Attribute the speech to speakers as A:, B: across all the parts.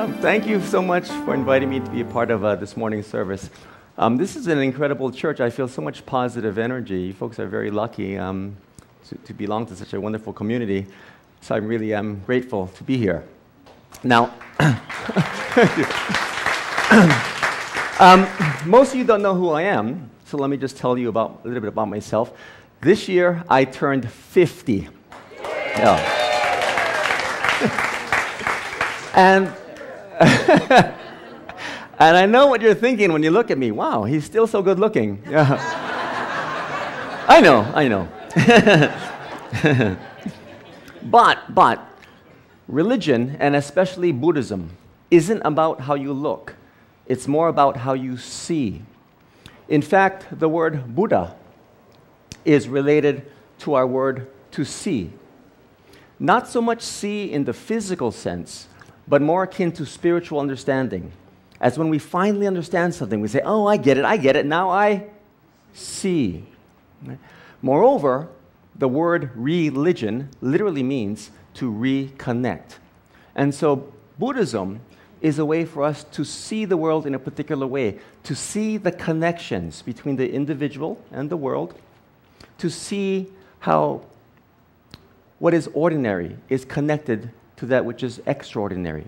A: Thank you so much for inviting me to be a part of this morning's service. This is an incredible church. I feel so much positive energy. You folks are very lucky to belong to such a wonderful community. So I'm really grateful to be here. Now, most of you don't know who I am, so let me just tell you a little bit about myself. This year, I turned 50. Yeah. And I know what you're thinking when you look at me. Wow, he's still so good looking. Yeah. I know. But religion, and especially Buddhism, isn't about how you look. It's more about how you see. In fact, the word Buddha is related to our word to see. Not so much see in the physical sense, but more akin to spiritual understanding. As when we finally understand something, we say, oh, I get it, now I see. Moreover, the word religion literally means to reconnect. And so Buddhism is a way for us to see the world in a particular way, to see the connections between the individual and the world, to see how what is ordinary is connected to that which is extraordinary,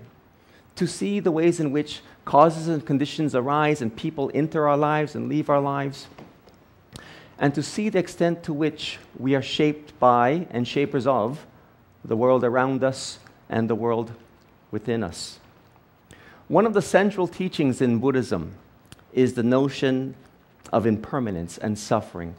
A: to see the ways in which causes and conditions arise and people enter our lives and leave our lives, and to see the extent to which we are shaped by and shapers of the world around us and the world within us. One of the central teachings in Buddhism is the notion of impermanence and suffering.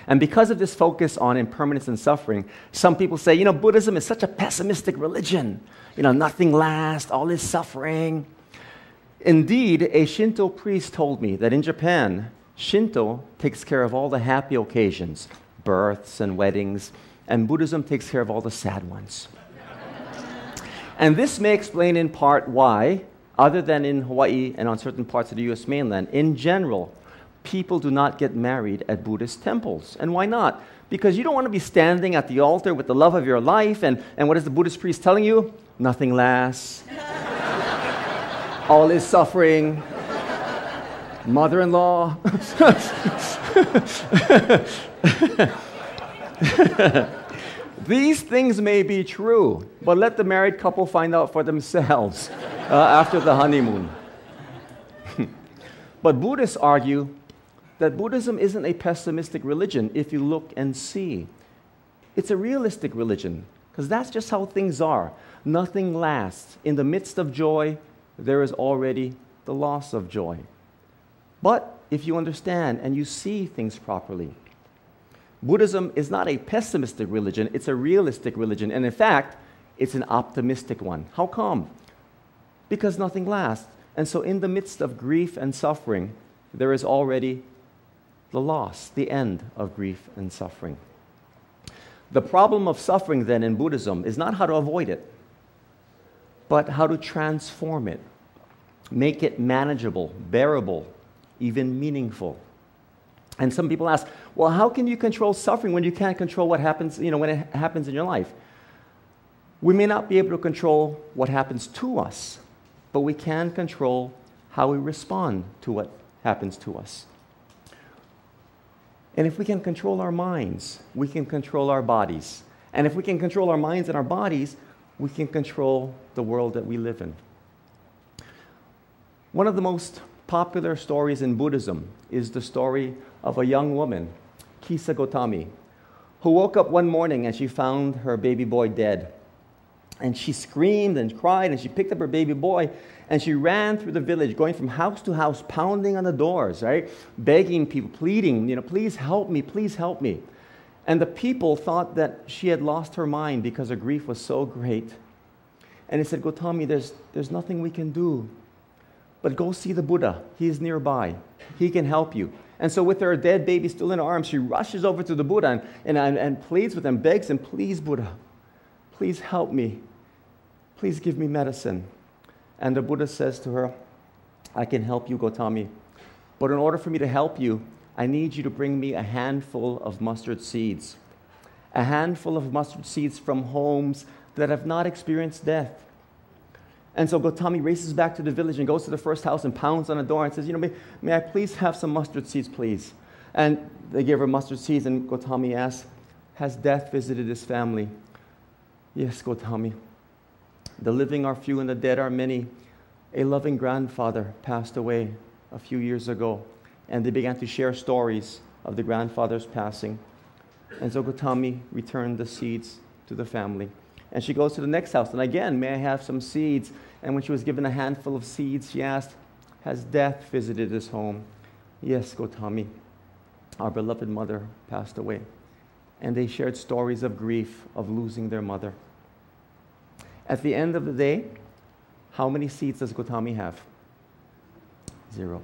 A: And because of this focus on impermanence and suffering, some people say, Buddhism is such a pessimistic religion. Nothing lasts, all is suffering. Indeed, a Shinto priest told me that in Japan, Shinto takes care of all the happy occasions, births and weddings, and Buddhism takes care of all the sad ones. And this may explain in part why, other than in Hawaii and on certain parts of the US mainland, in general, people do not get married at Buddhist temples. And why not? Because you don't want to be standing at the altar with the love of your life, and what is the Buddhist priest telling you? Nothing lasts. All is suffering. Mother-in-law. These things may be true, but let the married couple find out for themselves after the honeymoon. But Buddhists argue that Buddhism isn't a pessimistic religion if you look and see. It's a realistic religion, because that's just how things are. Nothing lasts. In the midst of joy, there is already the loss of joy. But if you understand and you see things properly, Buddhism is not a pessimistic religion, it's a realistic religion. And in fact, it's an optimistic one. How come? Because nothing lasts. And so in the midst of grief and suffering, there is already the loss, the end of grief and suffering. The problem of suffering then in Buddhism is not how to avoid it, but how to transform it, make it manageable, bearable, even meaningful. And some people ask, well, how can you control suffering when you can't control what happens, when it happens in your life? We may not be able to control what happens to us, but we can control how we respond to what happens to us. And if we can control our minds, we can control our bodies. And if we can control our minds and our bodies, we can control the world that we live in. One of the most popular stories in Buddhism is the story of a young woman, Kisa Gotami, who woke up one morning and she found her baby boy dead. And she screamed and cried, and she picked up her baby boy, and she ran through the village, going from house to house, pounding on the doors, right? Begging people, pleading, please help me, please help me. And the people thought that she had lost her mind because her grief was so great. And they said, Gotami, there's nothing we can do. But go see the Buddha. He is nearby. He can help you. And so with her dead baby still in her arms, she rushes over to the Buddha and pleads with him, begs him, please, Buddha, please help me. Please give me medicine. And the Buddha says to her, I can help you, Gotami. But in order for me to help you, I need you to bring me a handful of mustard seeds. A handful of mustard seeds from homes that have not experienced death. And so Gotami races back to the village and goes to the first house and pounds on the door and says, may I please have some mustard seeds, please? And they give her mustard seeds, and Gotami asks, has death visited this family? Yes, Gotami. The living are few and the dead are many. A loving grandfather passed away a few years ago, and they began to share stories of the grandfather's passing. And so Gotami returned the seeds to the family. And she goes to the next house, and again, may I have some seeds? And when she was given a handful of seeds, she asked, has death visited this home? Yes, Gotami. Our beloved mother passed away. And they shared stories of grief of losing their mother. At the end of the day, how many seeds does Gotami have? 0.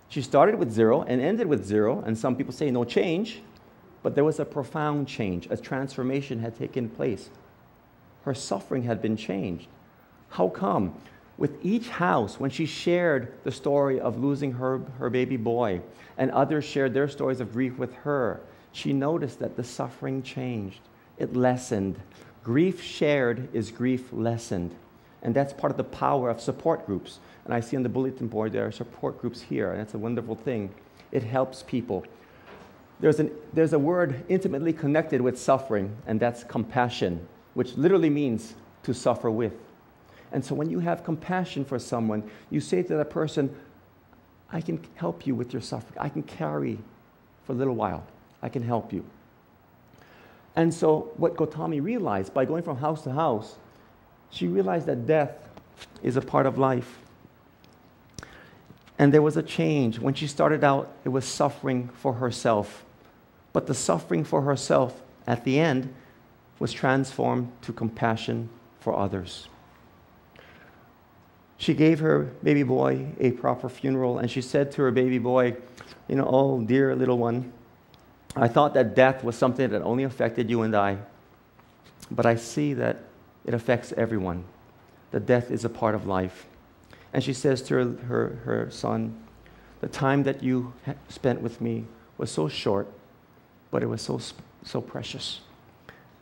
A: She started with 0 and ended with 0, and some people say no change, but there was a profound change. A transformation had taken place. Her suffering had been changed. How come? With each house, when she shared the story of losing her baby boy, and others shared their stories of grief with her, she noticed that the suffering changed. It lessened. Grief shared is grief lessened. And that's part of the power of support groups. And I see on the bulletin board there are support groups here, and that's a wonderful thing. It helps people. There's a word intimately connected with suffering, and that's compassion, which literally means to suffer with. And so when you have compassion for someone, you say to that person, I can help you with your suffering. I can carry for a little while. I can help you. And so what Gotami realized by going from house to house, she realized that death is a part of life. And there was a change. When she started out, it was suffering for herself. But the suffering for herself at the end was transformed to compassion for others. She gave her baby boy a proper funeral, and she said to her baby boy, oh, dear little one, I thought that death was something that only affected you and I, but I see that it affects everyone. That death is a part of life. And she says to her son, the time that you spent with me was so short, but it was so precious.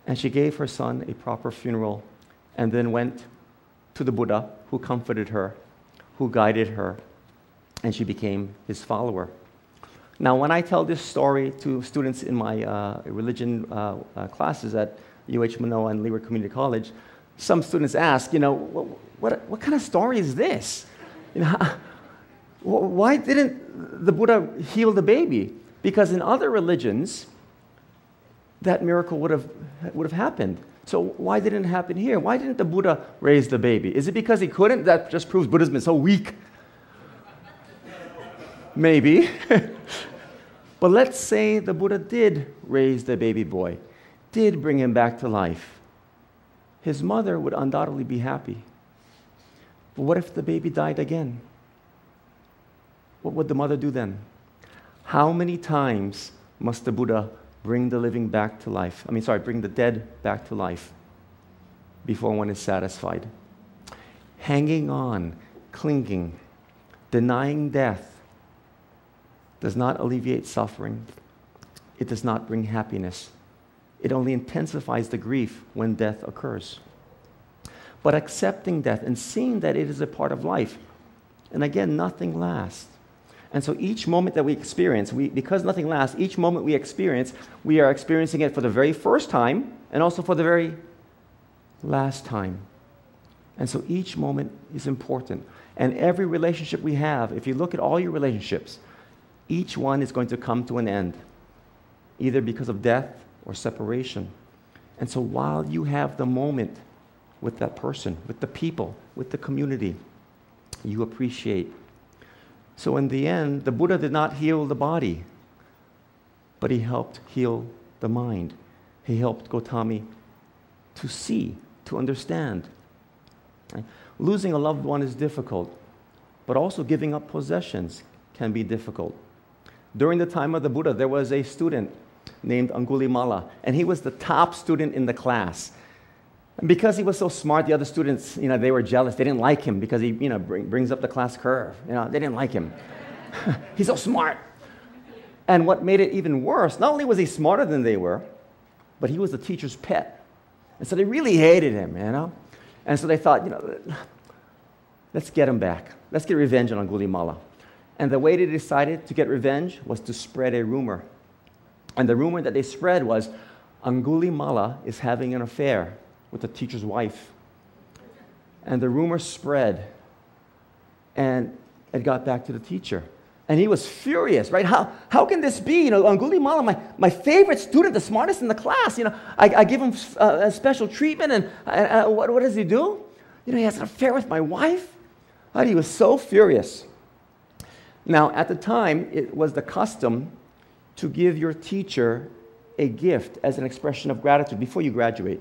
A: And she gave her son a proper funeral, and then went to the Buddha, who comforted her, who guided her, and she became his follower. Now, when I tell this story to students in my religion classes at UH Manoa and Leeward Community College, some students ask, what kind of story is this? Why didn't the Buddha heal the baby? Because in other religions, that miracle would have happened. So why didn't it happen here? Why didn't the Buddha raise the baby? Is it because he couldn't? That just proves Buddhism is so weak. Maybe. But let's say the Buddha did raise the baby boy, did bring him back to life. His mother would undoubtedly be happy. But what if the baby died again? What would the mother do then? How many times must the Buddha bring the living back to life? Bring the dead back to life before one is satisfied? Hanging on, clinging, denying death does not alleviate suffering. It does not bring happiness. It only intensifies the grief when death occurs. But accepting death and seeing that it is a part of life, and again, nothing lasts. And so each moment that we experience, because nothing lasts, each moment we experience, we are experiencing it for the very first time and also for the very last time. And so each moment is important. And every relationship we have, if you look at all your relationships, each one is going to come to an end, either because of death or separation. And so while you have the moment with that person, with the people, with the community, you appreciate. So in the end, the Buddha did not heal the body, but he helped heal the mind. He helped Gotami to see, to understand. Losing a loved one is difficult, but also giving up possessions can be difficult. During the time of the Buddha, there was a student named Angulimala, and he was the top student in the class. And because he was so smart, the other students, they were jealous. They didn't like him because he, brings up the class curve. They didn't like him. He's so smart. And what made it even worse, not only was he smarter than they were, but he was the teacher's pet. And so they really hated him, And so they thought, let's get him back. Let's get revenge on Angulimala. And the way they decided to get revenge was to spread a rumor. And the rumor that they spread was Angulimala is having an affair with the teacher's wife. And the rumor spread, and it got back to the teacher. And he was furious, right? How can this be? Angulimala, my favorite student, the smartest in the class. I give him a special treatment, and what does he do? He has an affair with my wife. Right? He was so furious. Now, at the time, it was the custom to give your teacher a gift as an expression of gratitude before you graduate.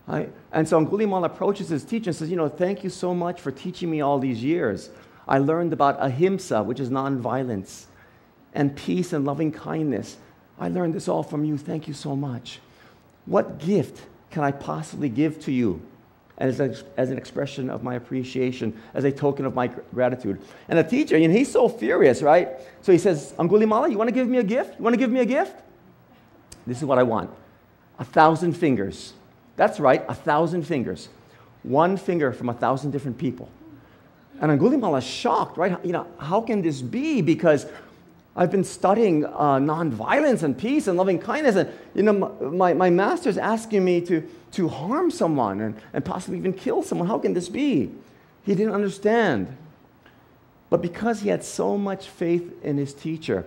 A: Right? And so Angulimala approaches his teacher and says, thank you so much for teaching me all these years. I learned about ahimsa, which is nonviolence, and peace and loving kindness. I learned this all from you. Thank you so much. What gift can I possibly give to you as an expression of my appreciation, as a token of my gratitude? And the teacher, he's so furious, right? So he says, Angulimala, you want to give me a gift? You want to give me a gift? This is what I want. 1,000 fingers. That's right, 1,000 fingers. One finger from 1,000 different people. And Angulimala is shocked, right? How can this be? Because I've been studying nonviolence and peace and loving kindness, and my master's asking me to harm someone and possibly even kill someone. How can this be? He didn't understand. But because he had so much faith in his teacher,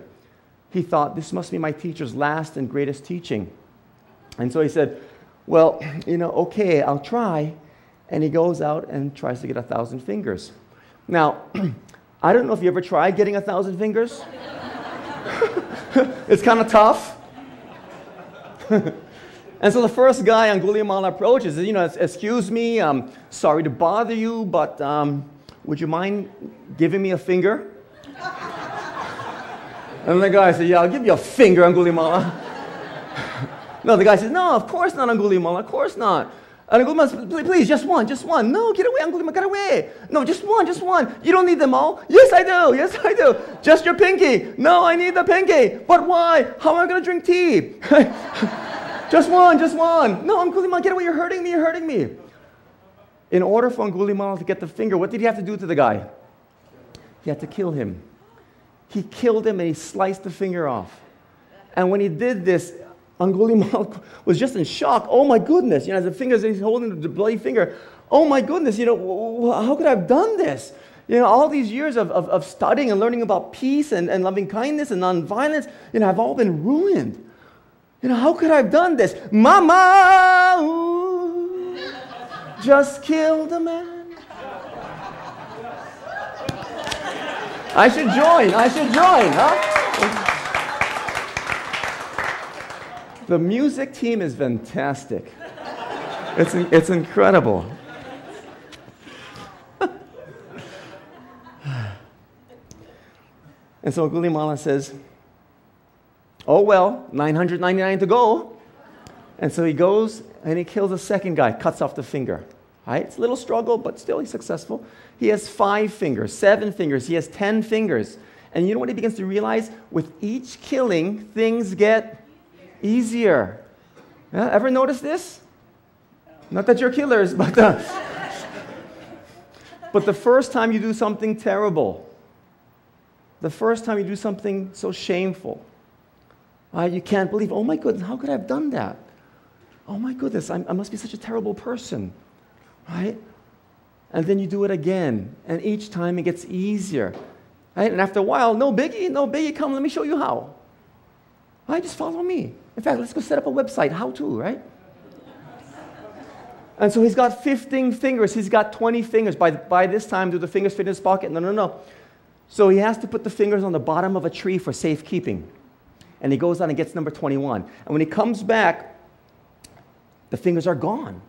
A: he thought, this must be my teacher's last and greatest teaching. And so he said, well, okay, I'll try. And he goes out and tries to get 1,000 fingers. Now, I don't know if you ever tried getting 1,000 fingers. It's kind of tough. And so the first guy Angulimala approaches is, excuse me, I'm sorry to bother you, but would you mind giving me a finger? And the guy said, yeah, I'll give you a finger, Angulimala. No, the guy says, no, of course not, Angulimala, of course not. And Angulimala says, please, just one. No, get away, Angulimala, get away. No, just one. You don't need them all. Yes, I do. Just your pinky. No, I need the pinky. But why? How am I going to drink tea? Just one. No, Angulimala, get away, you're hurting me. In order for Angulimala to get the finger, what did he have to do to the guy? He had to kill him. He killed him and he sliced the finger off. And when he did this, Angulimala was just in shock. Oh my goodness, as the fingers, he's holding the bloody finger. Oh my goodness, how could I have done this? All these years of studying and learning about peace and loving kindness and nonviolence, have all been ruined. How could I have done this? Mama, ooh, just killed a man. I should join, huh? The music team is fantastic. It's incredible. And so Angulimala says, oh well, 999 to go. And so he goes and he kills a second guy, cuts off the finger. Right? It's a little struggle, but still he's successful. He has 5 fingers, 7 fingers, he has 10 fingers. And you know what he begins to realize? With each killing, things get easier. Yeah, ever notice this? Not that you're killers, but the first time you do something terrible, the first time you do something so shameful, you can't believe, oh my goodness, how could I have done that? Oh my goodness, I must be such a terrible person, right? And then you do it again, and each time it gets easier, right? And after a while, no biggie, come, let me show you how. Right? Just follow me. In fact, let's go set up a website, how to, right? And so he's got 15 fingers. He's got 20 fingers. By this time, do the fingers fit in his pocket? No. So he has to put the fingers on the bottom of a tree for safekeeping. And he goes on and gets number 21. And when he comes back, the fingers are gone.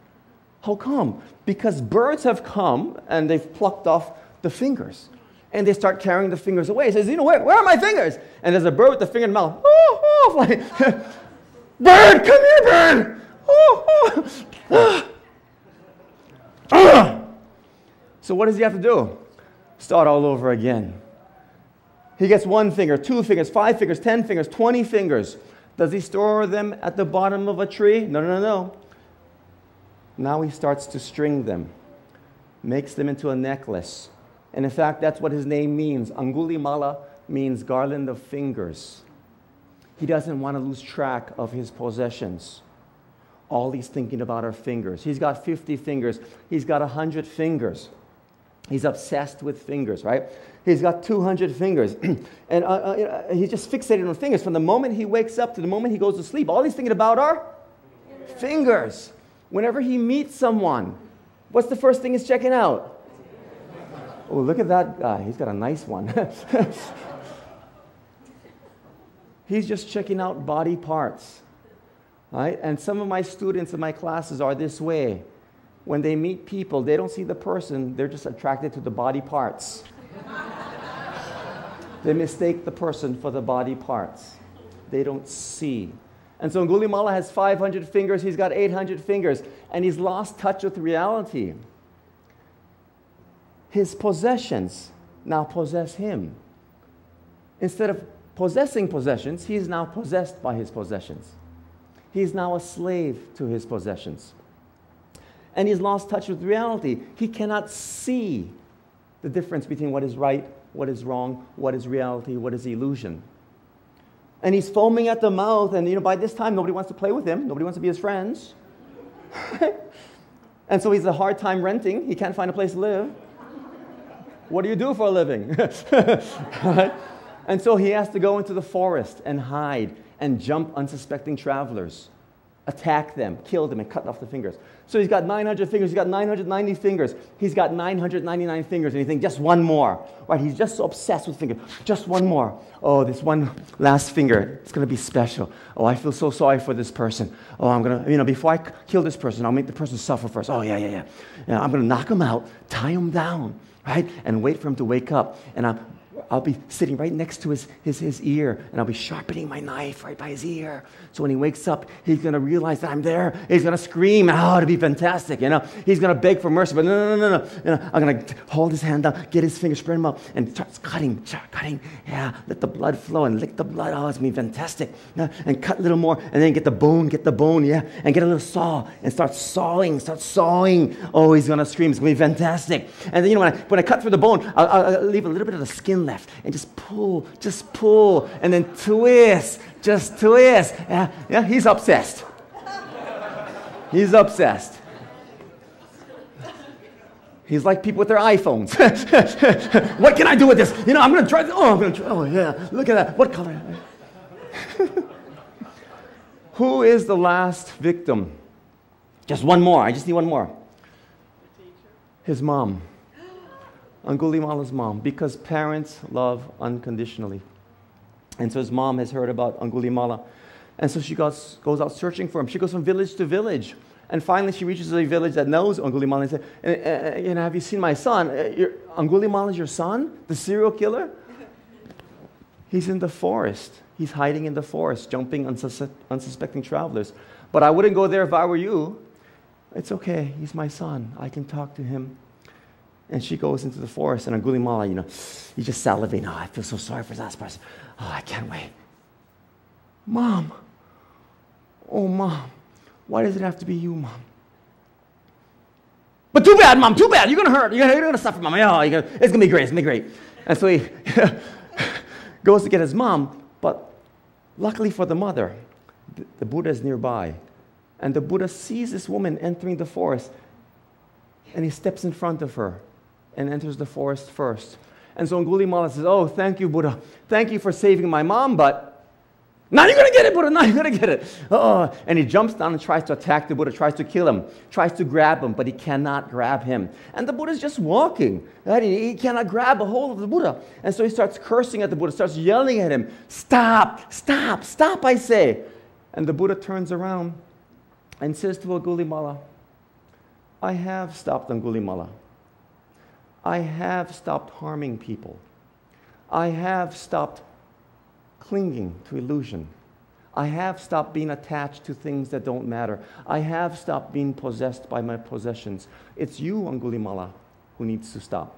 A: How come? Because birds have come and they've plucked off the fingers. And they start carrying the fingers away. He says, where are my fingers? And there's a bird with the finger in the mouth. Like, bird, come here, bird. So what does he have to do? Start all over again. He gets 1 finger, 2 fingers, 5 fingers, 10 fingers, 20 fingers. Does he store them at the bottom of a tree? No. Now he starts to string them, makes them into a necklace, And in fact, that's what his name means. Angulimala means garland of fingers. He doesn't want to lose track of his possessions. All he's thinking about are fingers. He's got 50 fingers. He's got 100 fingers. He's obsessed with fingers, right? He's got 200 fingers. And he's just fixated on fingers. From the moment he wakes up to the moment he goes to sleep, all he's thinking about are fingers. Whenever he meets someone, what's the first thing he's checking out? Oh, look at that guy. He's got a nice one. He's just checking out body parts, right? And some of my students in my classes are this way. When they meet people, they don't see the person. They're just attracted to the body parts. They mistake the person for the body parts. They don't see. And so Angulimala has 500 fingers. He's got 800 fingers. And he's lost touch with reality. His possessions now possess him. Instead of possessing possessions, he is now possessed by his possessions. He is now a slave to his possessions. And he's lost touch with reality. He cannot see the difference between what is right, what is wrong, what is reality, what is illusion. And he's foaming at the mouth, and by this time, nobody wants to play with him. Nobody wants to be his friends. And so he's a hard time renting. He can't find a place to live. What do you do for a living? Right? And so he has to go into the forest and hide and jump unsuspecting travelers, attack them, kill them, and cut off the fingers. So he's got 900 fingers. He's got 990 fingers. He's got 999 fingers. And you think, just one more. Right? He's just so obsessed with fingers. Just one more. Oh, this one last finger, it's going to be special. Oh, I feel so sorry for this person. Oh, I'm going to, before I kill this person, I'll make the person suffer first. Oh, yeah. I'm going to knock him out, tie him down, right? And wait for him to wake up. And I'll be sitting right next to his ear, and I'll be sharpening my knife right by his ear. So when he wakes up, he's going to realize that I'm there. He's going to scream, oh, it'll be fantastic, He's going to beg for mercy, but no. I'm going to hold his hand down, get his finger, spread him out, and start cutting. Yeah, let the blood flow and lick the blood. Oh, it's going to be fantastic. Yeah, and cut a little more, and then get the bone, yeah, and get a little saw, and start sawing. Oh, he's going to scream. It's going to be fantastic. And then, when I cut through the bone, I'll leave a little bit of the skin left, and just pull, and then twist. Yeah, he's obsessed. He's obsessed. He's like people with their iPhones. What can I do with this? I'm going to try this. Oh, yeah, look at that. What color? Who is the last victim? Just one more. I just need one more. His mom. Angulimala's mom, because parents love unconditionally. And so his mom has heard about Angulimala. And so she goes out searching for him. She goes from village to village. And finally she reaches a village that knows Angulimala and says, have you seen my son? Angulimala is your son? The serial killer? He's in the forest. He's hiding in the forest, jumping unsuspecting travelers. But I wouldn't go there if I were you. It's okay. He's my son. I can talk to him. And she goes into the forest, and Angulimala, he's just salivating. Oh, I feel so sorry for that person. Oh, I can't wait. Mom. Oh, Mom. Why does it have to be you, Mom? But too bad, Mom, too bad. You're going to hurt. You're going to suffer, Mom. Oh, it's going to be great. It's going to be great. And so he goes to get his mom, but luckily for the mother, the Buddha is nearby. And the Buddha sees this woman entering the forest, and he steps in front of her and enters the forest first. And so Angulimala says, oh, thank you, Buddha. Thank you for saving my mom, but now you're going to get it, Buddha. Now you're going to get it. Oh. And he jumps down and tries to attack the Buddha, tries to kill him, tries to grab him, but he cannot grab him. And the Buddha's just walking. Right? He cannot grab a hold of the Buddha. And so he starts cursing at the Buddha, starts yelling at him. Stop, I say. And the Buddha turns around and says to Angulimala, I have stopped Angulimala. I have stopped harming people. I have stopped clinging to illusion. I have stopped being attached to things that don't matter. I have stopped being possessed by my possessions. It's you, Angulimala, who needs to stop.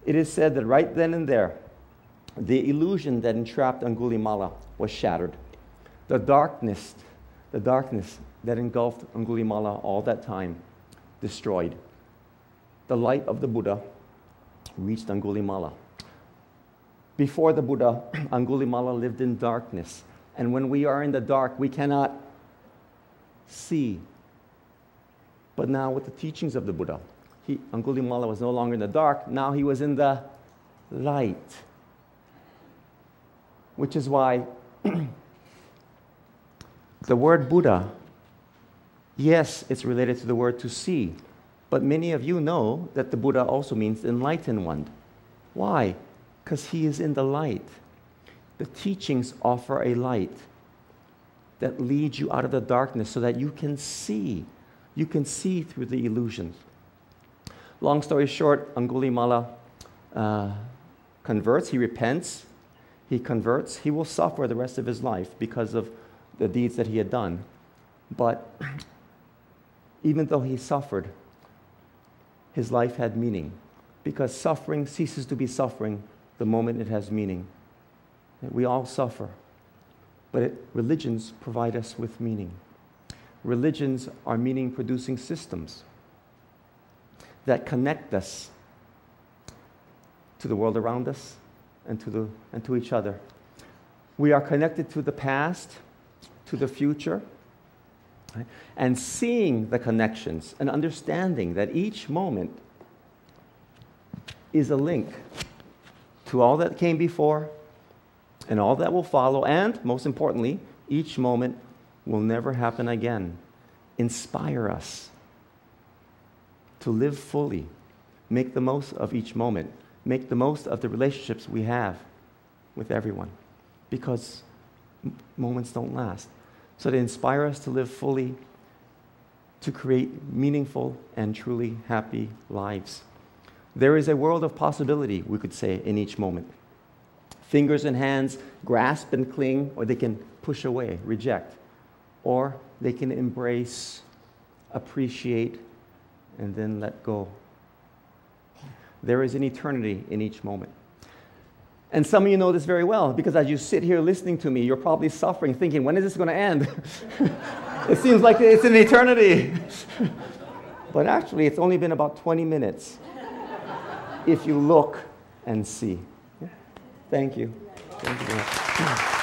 A: It is said that right then and there, the illusion that entrapped Angulimala was shattered. The darkness that engulfed Angulimala all that time, destroyed. The light of the Buddha reached Angulimala. Before the Buddha, Angulimala lived in darkness. And when we are in the dark, we cannot see. But now with the teachings of the Buddha, Angulimala was no longer in the dark, now he was in the light. Which is why the word Buddha, yes, it's related to the word to see, but many of you know that the Buddha also means enlightened one. Why? Because he is in the light. The teachings offer a light that leads you out of the darkness so that you can see. You can see through the illusions. Long story short, Angulimala converts, he repents, he converts. He will suffer the rest of his life because of the deeds that he had done. But even though he suffered, his life had meaning. Because suffering ceases to be suffering the moment it has meaning. We all suffer. But religions provide us with meaning. Religions are meaning-producing systems that connect us to the world around us and to each other. We are connected to the past, to the future, right? And seeing the connections and understanding that each moment is a link to all that came before and all that will follow, and most importantly, each moment will never happen again. Inspire us to live fully, make the most of each moment, make the most of the relationships we have with everyone, because moments don't last. So they inspire us to live fully, to create meaningful and truly happy lives. There is a world of possibility, we could say, in each moment. Fingers and hands grasp and cling, or they can push away, reject, or they can embrace, appreciate, and then let go. There is an eternity in each moment. And some of you know this very well, because as you sit here listening to me, you're probably suffering, thinking, when is this going to end? It seems like it's an eternity. But actually, it's only been about 20 minutes if you look and see. Thank you. Thank you very much.